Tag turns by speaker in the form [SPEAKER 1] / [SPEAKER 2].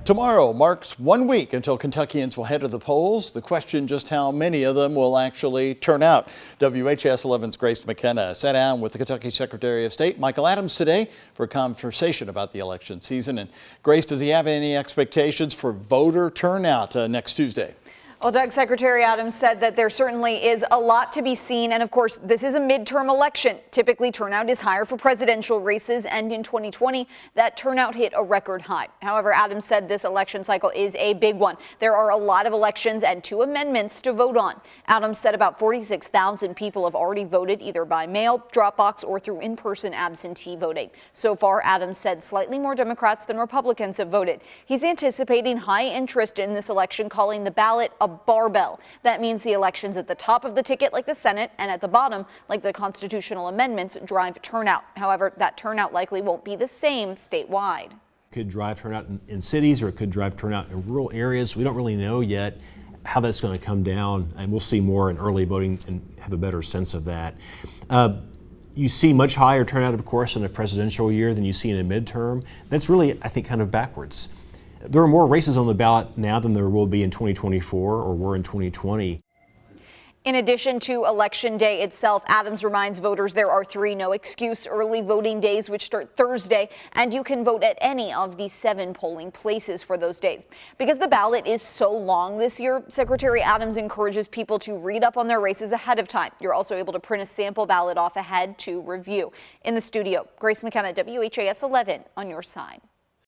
[SPEAKER 1] Tomorrow marks 1 week until Kentuckians will head to the polls. The question just how many of them will actually turn out. WHAS 11's Grace McKenna sat down with the Kentucky Secretary of State, Michael Adams, today for a conversation about the election season. And Grace, does he have any expectations for voter turnout next Tuesday?
[SPEAKER 2] Well, Doug, Secretary Adams said that there certainly is a lot to be seen. And of course, this is a midterm election. Typically, turnout is higher for presidential races. And in 2020, that turnout hit a record high. However, Adams said this election cycle is a big one. There are a lot of elections and 2 amendments to vote on. Adams said about 46,000 people have already voted either by mail, drop box, or through in-person absentee voting. So far, Adams said slightly more Democrats than Republicans have voted. He's anticipating high interest in this election, calling the ballot a barbell. That means the elections at the top of the ticket, like the Senate, and at the bottom, like the constitutional amendments, drive turnout. However, that turnout likely won't be the same statewide.
[SPEAKER 3] Could drive turnout in cities, or it could drive turnout in rural areas. We don't really know yet how that's going to come down, and we'll see more in early voting and have a better sense of that. You see much higher turnout, of course, in a presidential year than you see in a midterm. That's really, I think, kind of backwards. There are more races on the ballot now than there will be in 2024 or were in 2020.
[SPEAKER 2] In addition to Election Day itself, Adams reminds voters there are 3 no-excuse early voting days, which start Thursday, and you can vote at any of the 7 polling places for those days. Because the ballot is so long this year, Secretary Adams encourages people to read up on their races ahead of time. You're also able to print a sample ballot off ahead to review. In the studio, Grace McKenna, WHAS 11 on your side.